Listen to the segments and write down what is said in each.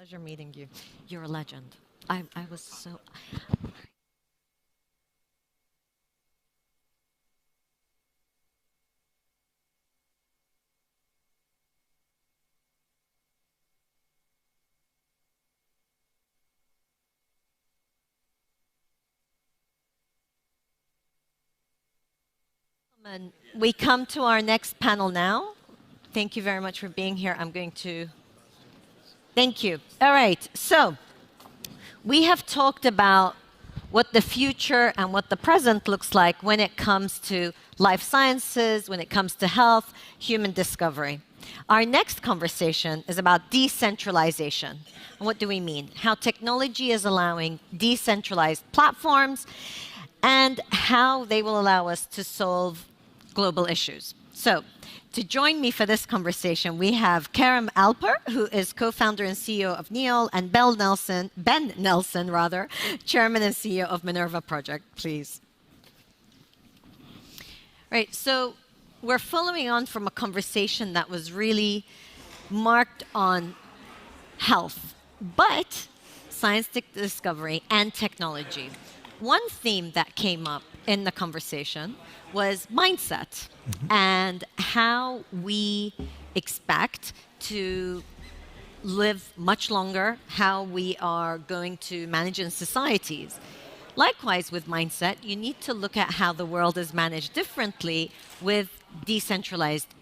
Pleasure meeting you. You're a legend. I was so. And we come to our next panel now. Thank you very much for being here. I'm going to. Thank you. All right. So we have talked about what the future and what the present looks like when it comes to life sciences, when it comes to health, human discovery. Our next conversation is about decentralization. And what do we mean? How technology is allowing decentralized platforms and how they will allow us to solve global issues. So, to join me for this conversation, we have Kerem Alper, who is co-founder and CEO of NEOL, and Ben Nelson, chairman and CEO of Minerva Project. Please. Right. So, we're following on from a conversation that was really marked on health, but science discovery and technology. One theme that came up in the conversation was mindset and how we expect to live much longer, how we are going to manage in societies. Likewise, with mindset, you need to look at how the world is managed differently with decentralized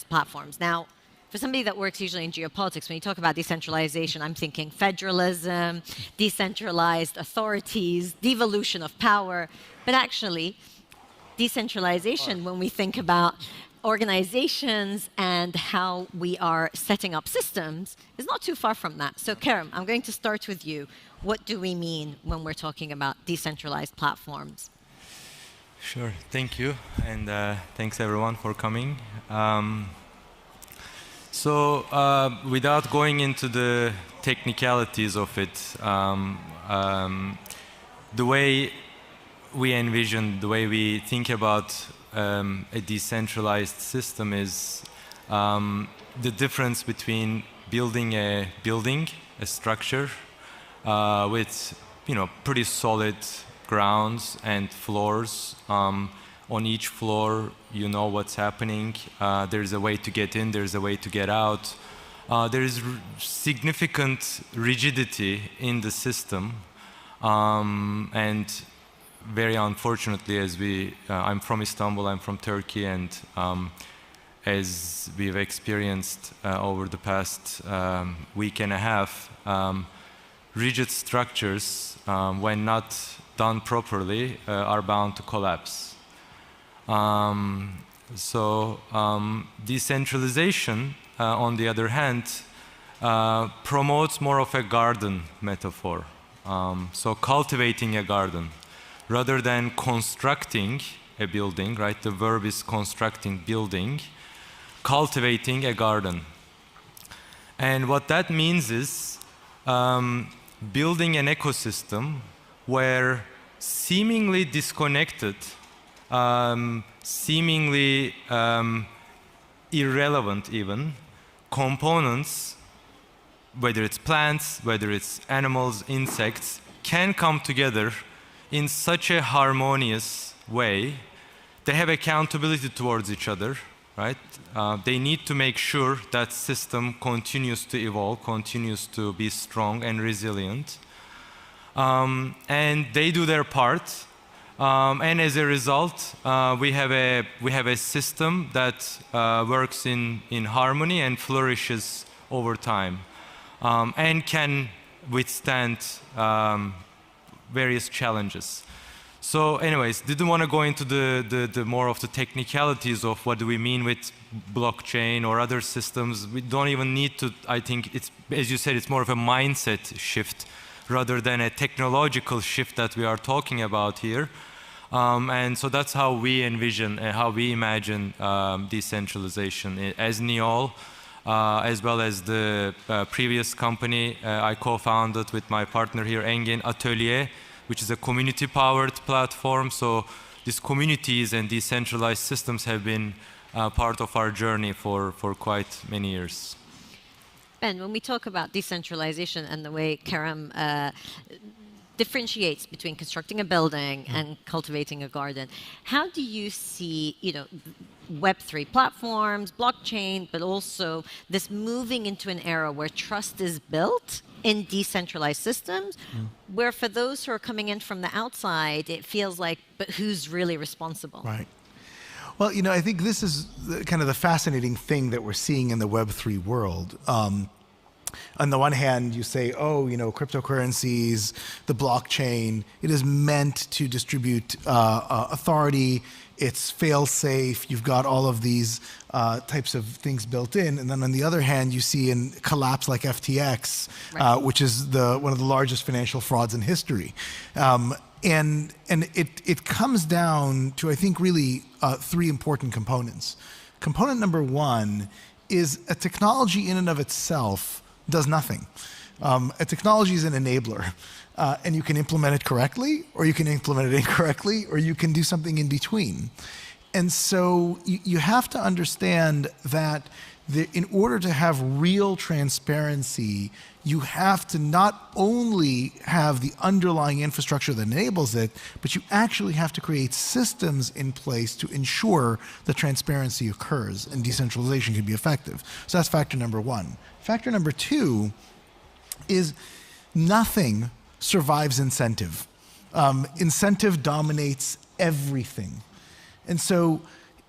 platforms. Now, for somebody that works usually in geopolitics, when you talk about decentralization, I'm thinking federalism, decentralized authorities, devolution of power. But actually, decentralization, when we think about organizations and how we are setting up systems, is not too far from that. So Kerem, I'm going to start with you. What do we mean when we're talking about decentralized platforms? Sure, thank you, and thanks everyone for coming. Without going into the technicalities of it, the way we envision, the way we think about a decentralized system is the difference between building a structure with pretty solid grounds and floors. On each floor, you know what's happening. There's a way to get in, there's a way to get out. There is significant rigidity in the system, and very unfortunately, I'm from Istanbul, I'm from Turkey, and as we've experienced over the past week and a half, rigid structures, when not done properly, are bound to collapse. Decentralization, on the other hand, promotes more of a garden metaphor. So cultivating a garden rather than constructing a building, right? The verb is constructing, building, cultivating a garden. And what that means is building an ecosystem where seemingly disconnected, seemingly irrelevant even, components, whether it's plants, whether it's animals, insects, can come together in such a harmonious way. They have accountability towards each other, right? They need to make sure that system continues to evolve, continues to be strong and resilient. And they do their part. And as a result, we have a system that works in harmony and flourishes over time, and can withstand various challenges. So anyways, didn't want to go into the more of the technicalities of what do we mean with blockchain or other systems. We don't even need to. I think it's, as you said, it's more of a mindset shift rather than a technological shift that we are talking about here. And so that's how we envision, how we imagine decentralization as NEOL, as well as the previous company I co-founded with my partner here, Engin Atölye, which is a community-powered platform. So these communities and decentralized systems have been part of our journey for quite many years. Ben, when we talk about decentralization and the way Kerem differentiates between constructing a building and cultivating a garden, how do you see, Web3 platforms, blockchain, but also this moving into an era where trust is built in decentralized systems, where for those who are coming in from the outside, it feels like, but who's really responsible? Right. Well, I think this is kind of the fascinating thing that we're seeing in the Web3 world. On the one hand, you say, cryptocurrencies, the blockchain, it is meant to distribute authority. It's fail-safe. You've got all of these types of things built in. And then on the other hand, you see a collapse like FTX, which is one of the largest financial frauds in history. And it comes down to, I think, really three important components. Component number one is a technology in and of itself does nothing. A technology is an enabler, and you can implement it correctly, or you can implement it incorrectly, or you can do something in between. And so you have to understand that in order to have real transparency, you have to not only have the underlying infrastructure that enables it, but you actually have to create systems in place to ensure that transparency occurs and decentralization can be effective. So that's factor number one. Factor number two is nothing survives incentive. Incentive dominates everything. And so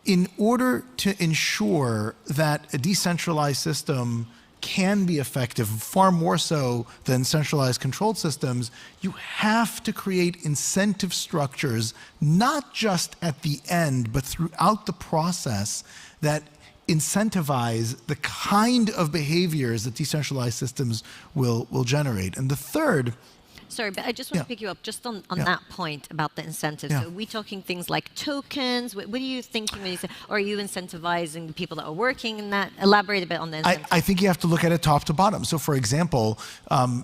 in order to ensure that a decentralized system can be effective, far more so than centralized controlled systems, you have to create incentive structures, not just at the end, but throughout the process that incentivize the kind of behaviors that decentralized systems will generate. And the third... Sorry, but I just want to pick you up just on that point about the incentives. So are we talking things like tokens? What are you thinking when you say, or are you incentivizing the people that are working in that? Elaborate a bit on the incentives. I think you have to look at it top to bottom. So for example,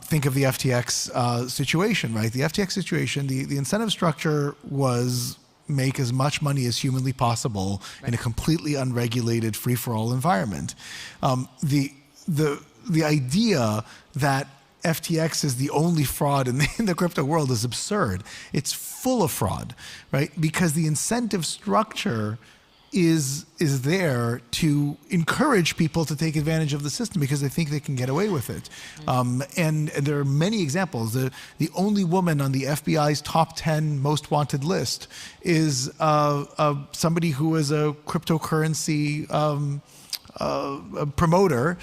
think of the FTX situation, right? The FTX situation, the incentive structure was make as much money as humanly possible in a completely unregulated, free-for-all environment. The idea that FTX is the only fraud in the crypto world is absurd. It's full of fraud, right? Because the incentive structure is there to encourage people to take advantage of the system because they think they can get away with it. And there are many examples. The only woman on the FBI's top 10 most wanted list is somebody who is a cryptocurrency a promoter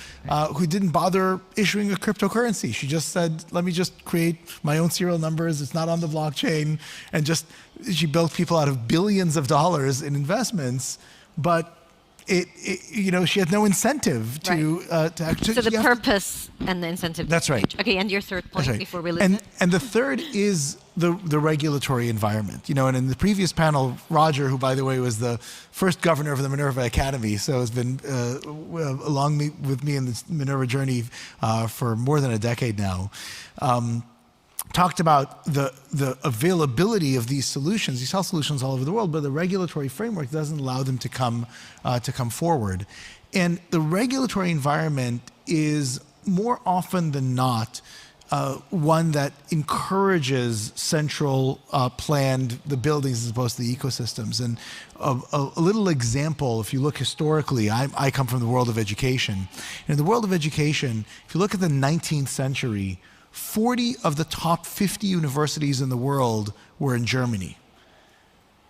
who didn't bother issuing a cryptocurrency. She just said, let me just create my own serial numbers. It's not on the blockchain. And she built people out of billions of dollars in investments, but she had no incentive to actually. So the purpose and the incentive. That's right. Okay, and your third point before we leave it. And the third is the regulatory environment. And in the previous panel, Roger, who by the way was the first governor of the Minerva Academy, so has been with me in this Minerva journey for more than a decade now. Talked about the availability of these solutions, these health solutions all over the world, but the regulatory framework doesn't allow them to come forward. And the regulatory environment is more often than not one that encourages central planned the buildings as opposed to the ecosystems. And a little example, if you look historically, I come from the world of education. In the world of education, if you look at the 19th century, 40 of the top 50 universities in the world were in Germany.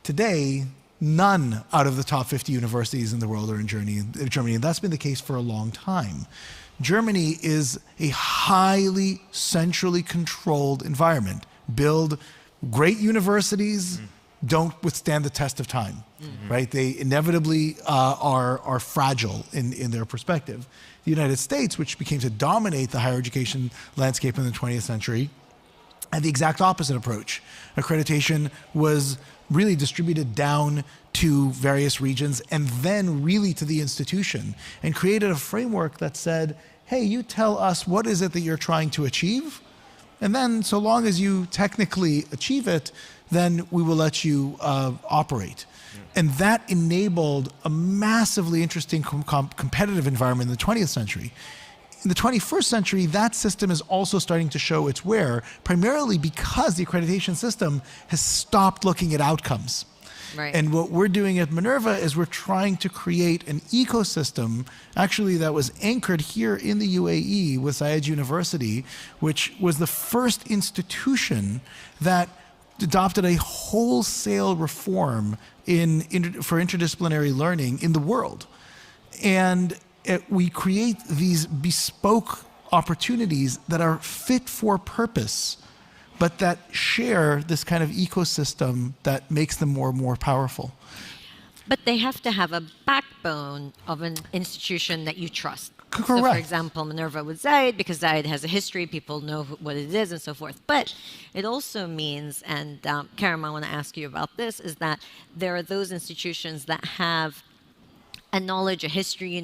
Today, none out of the top 50 universities in the world are in Germany, and that's been the case for a long time. Germany is a highly centrally controlled environment. Build great universities, don't withstand the test of time, right? They inevitably are fragile in their perspective. The United States, which became to dominate the higher education landscape in the 20th century, had the exact opposite approach. Accreditation was really distributed down to various regions and then really to the institution, and created a framework that said, hey, you tell us what is it that you're trying to achieve, and then so long as you technically achieve it, then we will let you operate. And that enabled a massively interesting competitive environment in the 20th century. in the 21st century, that system is also starting to show its wear, primarily because the accreditation system has stopped looking at outcomes. Right. And what we're doing at Minerva is we're trying to create an ecosystem, actually that was anchored here in the UAE with Zayed University, which was the first institution that adopted a wholesale reform for interdisciplinary learning in the world. And we create these bespoke opportunities that are fit for purpose, but that share this kind of ecosystem that makes them more and more powerful. But they have to have a backbone of an institution that you trust. Correct. So, for example, Minerva with Zayed, because Zayed has a history, people know what it is and so forth. But it also means, and Karim, I want to ask you about this, is that there are those institutions that have a knowledge, a history,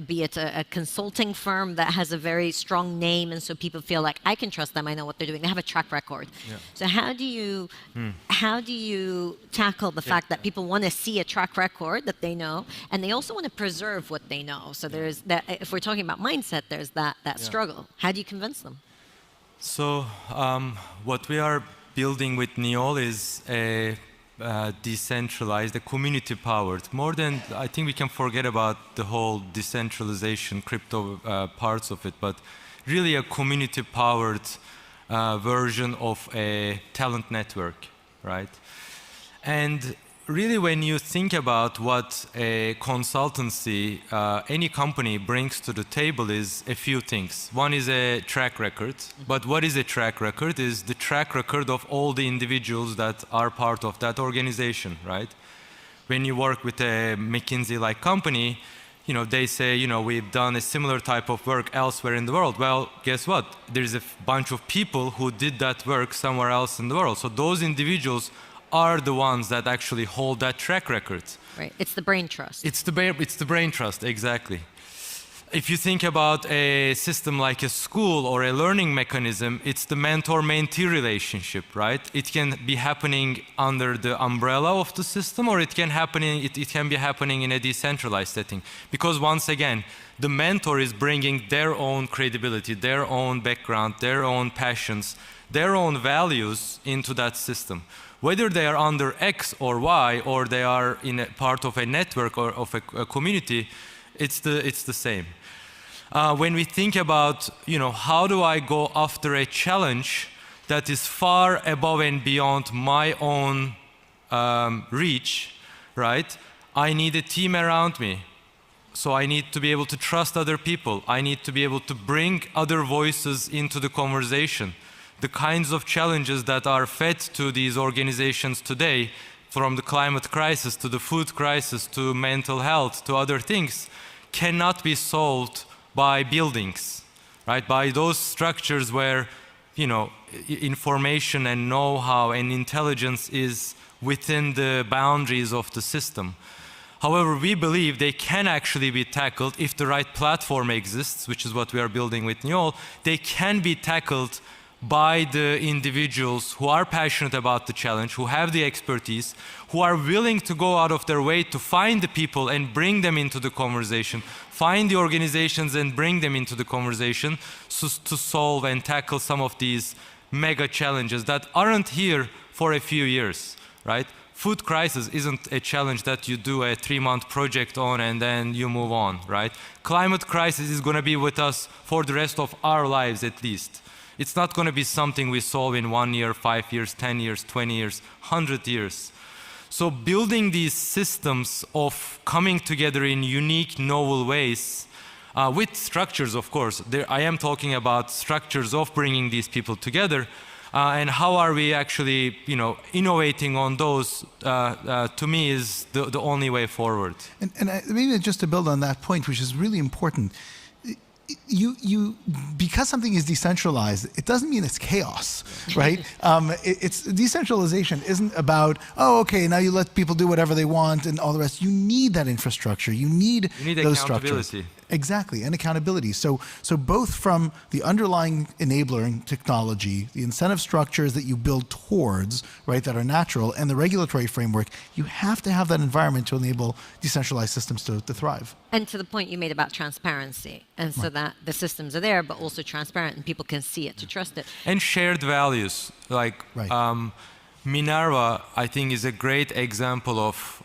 be it a consulting firm that has a very strong name, and so people feel like I can trust them. I know what they're doing. They have a track record. Yeah. So how do you tackle the fact that people want to see a track record that they know, and they also want to preserve what they know? So there's that. If we're talking about mindset, there's that struggle. How do you convince them? So what we are building with NEOL is a decentralized, community-powered. More than, I think we can forget about the whole decentralization, crypto parts of it, but really a community-powered version of a talent network, right? And really, when you think about what a consultancy, any company brings to the table is a few things. One is a track record, but what is a track record is the track record of all the individuals that are part of that organization, right? When you work with a McKinsey-like company, they say, we've done a similar type of work elsewhere in the world. Well, guess what? There's a bunch of people who did that work somewhere else in the world. So those individuals are the ones that actually hold that track record. Right. It's the brain trust. It's the brain trust, exactly. If you think about a system like a school or a learning mechanism, it's the mentor-mentee relationship, right? It can be happening under the umbrella of the system, or it can be happening in a decentralized setting. Because once again, the mentor is bringing their own credibility, their own background, their own passions, their own values into that system. Whether they are under X or Y, or they are in a part of a network or of a community, it's the same. When we think about, how do I go after a challenge that is far above and beyond my own reach, right? I need a team around me. So I need to be able to trust other people. I need to be able to bring other voices into the conversation. The kinds of challenges that are fed to these organizations today, from the climate crisis to the food crisis to mental health to other things, cannot be solved by buildings, right? By those structures where, information and know-how and intelligence is within the boundaries of the system. However, we believe they can actually be tackled if the right platform exists, which is what we are building with NEOL. They can be tackled by the individuals who are passionate about the challenge, who have the expertise, who are willing to go out of their way to find the people and bring them into the conversation, find the organizations and bring them into the conversation to solve and tackle some of these mega challenges that aren't here for a few years, right? Food crisis isn't a challenge that you do a 3-month project on and then you move on, right? Climate crisis is going to be with us for the rest of our lives at least. It's not going to be something we solve in 1 year, 5 years, 10 years, 20 years, 100 years. So building these systems of coming together in unique, novel ways, with structures, of course. I am talking about structures of bringing these people together, and how are we actually, innovating on those, to me, is the only way forward. And maybe just to build on that point, which is really important, because something is decentralized, it doesn't mean it's chaos, right? It's decentralization isn't about, okay, now you let people do whatever they want and all the rest. You need that infrastructure. You need those structures. Exactly, and accountability. So both from the underlying enabling technology, the incentive structures that you build towards, right, that are natural, and the regulatory framework, you have to have that environment to enable decentralized systems to thrive. And to the point you made about transparency, and so that the systems are there, but also transparent, and people can see it to trust it. And shared values, like Right. Minerva, I think, is a great example of,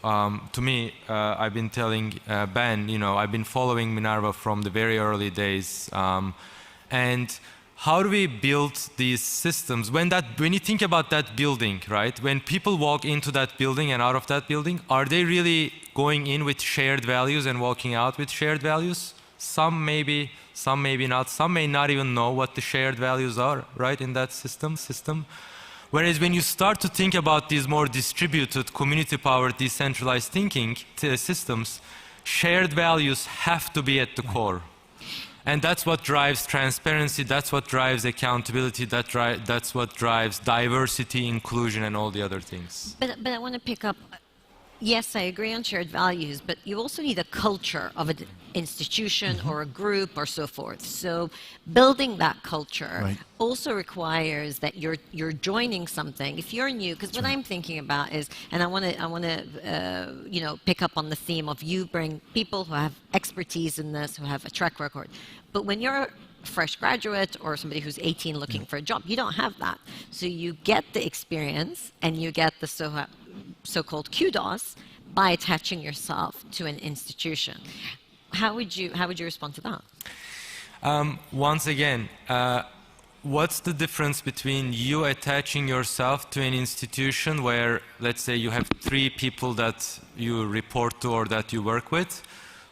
to me, I've been telling Ben, I've been following Minerva from the very early days. And how do we build these systems? When you think about that building, right? When people walk into that building and out of that building, are they really going in with shared values and walking out with shared values? Some maybe, some maybe not. Some may not even know what the shared values are, right, in that system. Whereas when you start to think about these more distributed, community-powered, decentralized thinking systems, shared values have to be at the core. And that's what drives transparency, that's what drives accountability, that's what drives diversity, inclusion, and all the other things. But I want to pick up, yes, I agree on shared values, but you also need a culture of an institution or a group or so forth. So building that culture also requires that you're joining something. If you're new, because what I'm thinking about is, and I want to pick up on the theme of you bring people who have expertise in this, who have a track record. But when you're a fresh graduate or somebody who's 18 looking for a job, you don't have that. So you get the experience and you get the so-called kudos by attaching yourself to an institution. How would you respond to that? Once again, what's the difference between you attaching yourself to an institution where, let's say, you have 3 people that you report to or that you work with,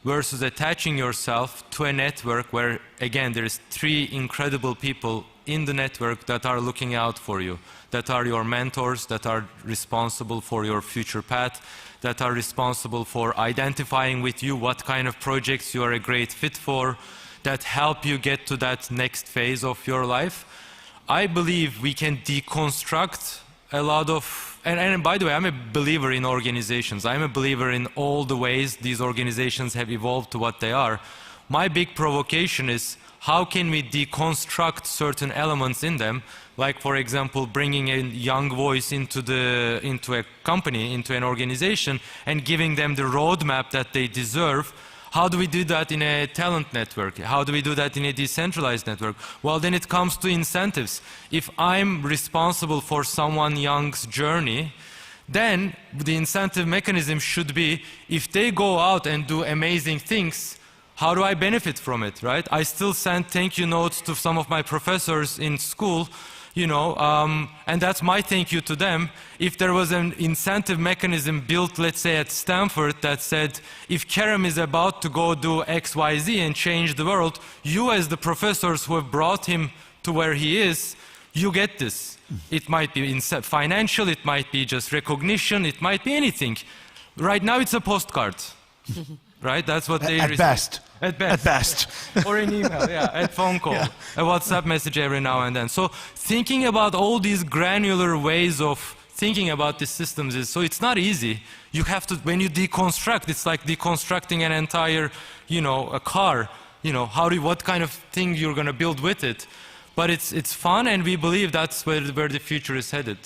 versus attaching yourself to a network where, again, there's 3 incredible people in the network that are looking out for you, that are your mentors, that are responsible for your future path, that are responsible for identifying with you what kind of projects you are a great fit for, that help you get to that next phase of your life. I believe we can deconstruct a lot of, and by the way, I'm a believer in organizations. I'm a believer in all the ways these organizations have evolved to what they are. My big provocation is, how can we deconstruct certain elements in them? Like, for example, bringing a young voice into a company, into an organization, and giving them the roadmap that they deserve. How do we do that in a talent network? How do we do that in a decentralized network? Well, then it comes to incentives. If I'm responsible for someone young's journey, then the incentive mechanism should be, if they go out and do amazing things, how do I benefit from it, right? I still send thank you notes to some of my professors in school, and that's my thank you to them. If there was an incentive mechanism built, let's say at Stanford, that said, if Kerem is about to go do X, Y, Z and change the world, you as the professors who have brought him to where he is, you get this. It might be financial, it might be just recognition, it might be anything. Right now it's a postcard. Right? That's what they at best. At best. At best. Or an email, a phone call, a WhatsApp message every now and then. So thinking about all these granular ways of thinking about these systems so it's not easy. You have to, when you deconstruct, it's like deconstructing an entire, a car. What kind of thing you're going to build with it. But it's fun, and we believe that's where the future is headed.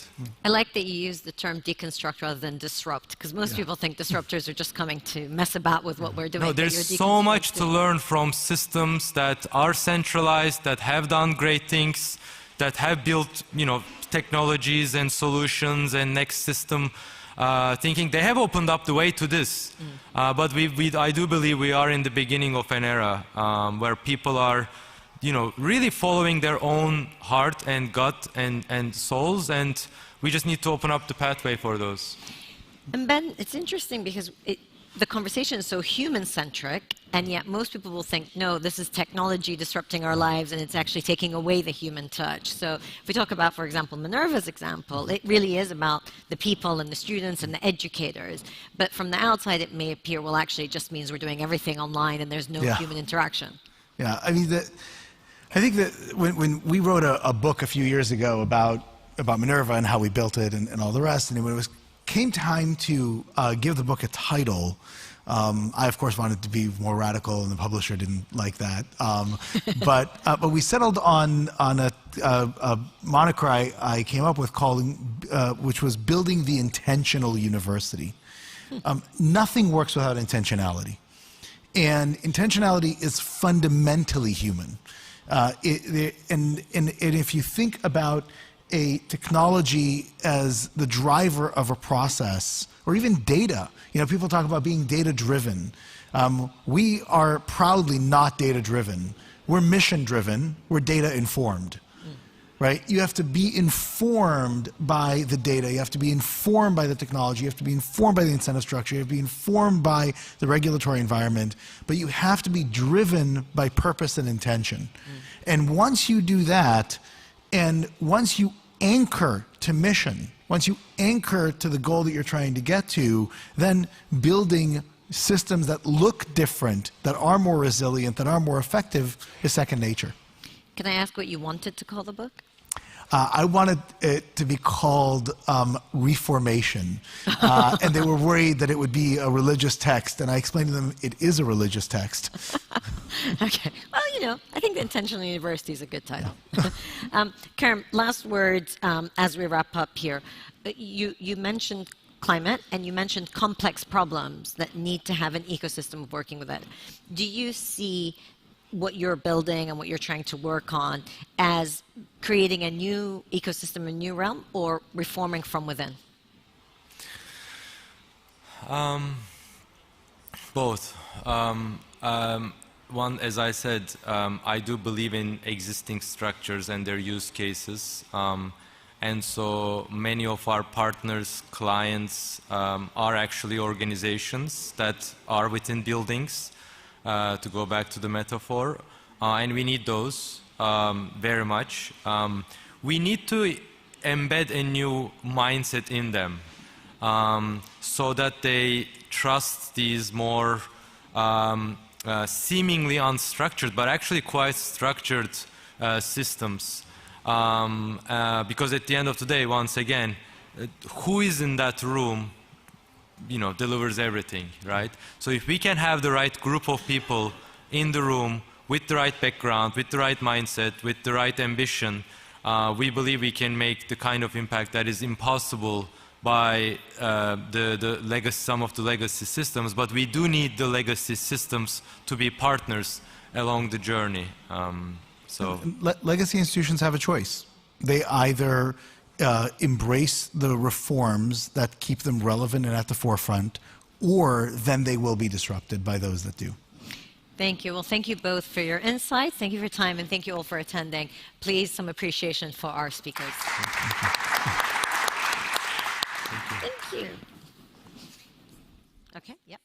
I like that you use the term deconstruct rather than disrupt, because most people think disruptors are just coming to mess about with what we're doing. No, there's so much to learn from systems that are centralized, that have done great things, that have built, technologies and solutions and next system thinking. They have opened up the way to this. But I do believe we are in the beginning of an era where people are really following their own heart and gut and souls, and we just need to open up the pathway for those. And Ben, it's interesting because the conversation is so human-centric, and yet most people will think, no, this is technology disrupting our lives, and it's actually taking away the human touch. So if we talk about, for example, Minerva's example, it really is about the people and the students and the educators. But from the outside, it may appear, well, actually, it just means we're doing everything online and there's no human interaction. Yeah, I mean, I think that when we wrote a book a few years ago about Minerva and how we built it and all the rest, and when it came time to give the book a title, I, of course, wanted to be more radical, and the publisher didn't like that. But we settled on a moniker I came up with calling, which was Building the Intentional University. Nothing works without intentionality. And intentionality is fundamentally human. And if you think about a technology as the driver of a process, or even data, people talk about being data-driven. We are proudly not data-driven. We're mission-driven. We're data-informed. Right? You have to be informed by the data. You have to be informed by the technology. You have to be informed by the incentive structure. You have to be informed by the regulatory environment. But you have to be driven by purpose and intention. And once you do that, and once you anchor to mission, once you anchor to the goal that you're trying to get to, then building systems that look different, that are more resilient, that are more effective is second nature. Can I ask what you wanted to call the book? I wanted it to be called Reformation, and they were worried that it would be a religious text, and I explained to them it is a religious text. Okay. Well, I think the Intentional University is a good title. Kerem, last words as we wrap up here. You mentioned climate, and you mentioned complex problems that need to have an ecosystem of working with it. Do you see what you're building and what you're trying to work on as creating a new ecosystem, a new realm, or reforming from within? Both. One, as I said, I do believe in existing structures and their use cases. And so many of our partners, clients, are actually organizations that are within buildings, to go back to the metaphor. And we need those very much. We need to embed a new mindset in them so that they trust these more seemingly unstructured, but actually quite structured systems. Because at the end of the day, once again, who is in that room, delivers everything, right? So if we can have the right group of people in the room with the right background, with the right mindset, with the right ambition, we believe we can make the kind of impact that is impossible by some of the legacy systems, but we do need the legacy systems to be partners along the journey. Legacy institutions have a choice. They either embrace the reforms that keep them relevant and at the forefront, or then they will be disrupted by those that do. Thank you. Well, thank you both for your insights. Thank you for your time, and thank you all for attending. Please, some appreciation for our speakers. Thank you. Okay, yep.